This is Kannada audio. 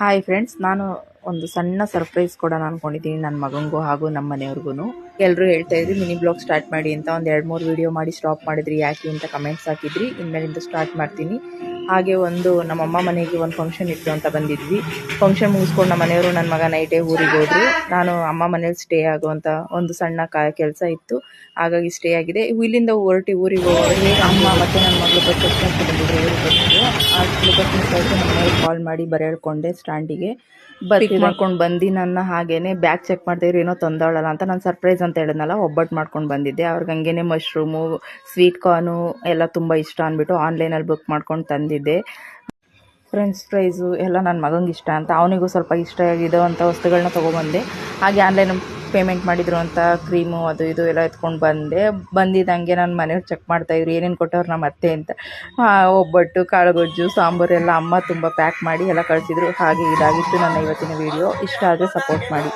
ಹಾಯ್ ಫ್ರೆಂಡ್ಸ್, ನಾನು ಒಂದು ಸಣ್ಣ ಸರ್ಪ್ರೈಸ್ ಕೊಡೋಣ ಅಂದ್ಕೊಂಡಿದ್ದೀನಿ ನನ್ನ ಮಗನಿಗೂ ಹಾಗೂ ನಮ್ಮ ಮನೆಯವ್ರಿಗೂ. ಎಲ್ಲರೂ ಹೇಳ್ತಾ ಇದ್ರಿ ಮಿನಿ ಬ್ಲಾಗ್ ಸ್ಟಾರ್ಟ್ ಮಾಡಿ ಅಂತ. ಒಂದು 2-3 ವೀಡಿಯೋ ಮಾಡಿ ಸ್ಟಾಪ್ ಮಾಡಿದ್ರಿ ಯಾಕೆ ಅಂತ ಕಮೆಂಟ್ಸ್ ಹಾಕಿದ್ರಿ. ಇನ್ಮೇಲಿಂದ ಸ್ಟಾರ್ಟ್ ಮಾಡ್ತೀನಿ. ಹಾಗೆ ನಮ್ಮಮ್ಮ ಮನೆಗೆ ಒಂದು ಫಂಕ್ಷನ್ ಇತ್ತು ಅಂತ ಬಂದಿದ್ವಿ. ಫಂಕ್ಷನ್ ಮುಗಿಸ್ಕೊಂಡು ನಮ್ಮ ಮನೆಯವರು ನನ್ನ ಮಗ ನೈಟೇ ಊರಿಗೆ ಹೋದ್ರು. ನಾನು ಅಮ್ಮ ಮನೇಲಿ ಸ್ಟೇ ಆಗುವಂಥ ಒಂದು ಸಣ್ಣ ಕೆಲಸ ಇತ್ತು, ಹಾಗಾಗಿ ಸ್ಟೇ ಆಗಿದೆ. ಇಲ್ಲಿಂದ ಊರಿಗೆ ಹೋಗೋರಿಗೆ ಅಮ್ಮ ಮತ್ತು ನನ್ನ ಮಗಳು ಬಸ್ ಅಂತ ಬಂದಿದ್ರು. ಊರಿಗೆ ಬಂದಿದ್ರು. ಆ ಬಸ್ ನಮ್ಮ ಮನೆಯವ್ರಿಗೆ ಕಾಲ್ ಮಾಡಿ ಬರೆಳ್ಕೊಂಡೆ ಸ್ಟ್ಯಾಂಡಿಗೆ. ಪಿಕ್ ಮಾಡ್ಕೊಂಡು ಬಂದು ನನ್ನ ಹಾಗೇನೆ ಬ್ಯಾಗ್ ಚೆಕ್ ಮಾಡ್ತಾಯಿದ್ರು, ಏನೋ ತಂದವಳಲ್ಲ ಅಂತ. ನಾನು ಸರ್ಪ್ರೈಸ್ ಅಂತ ಹೇಳಿದ್ನಲ್ಲ, ಒಬ್ಬಟ್ಟು ಮಾಡ್ಕೊಂಡು ಬಂದಿದ್ದೆ. ಅವ್ರಿಗೆ ಹಂಗೇನೆ ಮಶ್ರೂಮು, ಸ್ವೀಟ್ ಕಾರ್ನು ಎಲ್ಲ ತುಂಬ ಇಷ್ಟ ಅಂದ್ಬಿಟ್ಟು ಆನ್ಲೈನಲ್ಲಿ ಬುಕ್ ಮಾಡ್ಕೊಂಡು ತಂದಿದ್ದೆ. ಫ್ರೆಂಚ್ ಫ್ರೈಸು ಎಲ್ಲ ನನ್ನ ಮಗನಿಗೆ ಇಷ್ಟ ಅಂತ, ಅವನಿಗೂ ಸ್ವಲ್ಪ ಇಷ್ಟ ಆಗಿದೋ ಅಂಥ ವಸ್ತುಗಳನ್ನ ತೊಗೊಬಂದೆ. ಹಾಗೆ ಆನ್ಲೈನ್ ಪೇಮೆಂಟ್ ಮಾಡಿದ್ರು ಅಂತ ಕ್ರೀಮು ಅದು ಇದು ಎಲ್ಲ ಎತ್ಕೊಂಡು ಬಂದಿದ್ದಂಗೆ ನನ್ನ ಮನೆಯವ್ರು ಚೆಕ್ ಮಾಡ್ತಾಯಿದ್ರು ಏನೇನು ಕೊಟ್ಟವ್ರು ನಮ್ಮ ಅತ್ತೆ ಅಂತ. ಒಬ್ಬಟ್ಟು, ಕಾಳುಗೊಜ್ಜು, ಸಾಂಬಾರು ಎಲ್ಲ ಅಮ್ಮ ತುಂಬ ಪ್ಯಾಕ್ ಮಾಡಿ ಎಲ್ಲ ಕಳಿಸಿದ್ರು. ಹಾಗೆ ಇದಾಗಿತ್ತು ನನ್ನ ಇವತ್ತಿನ ವಿಡಿಯೋ. ಇಷ್ಟ ಆದರೆ ಸಪೋರ್ಟ್ ಮಾಡಿ.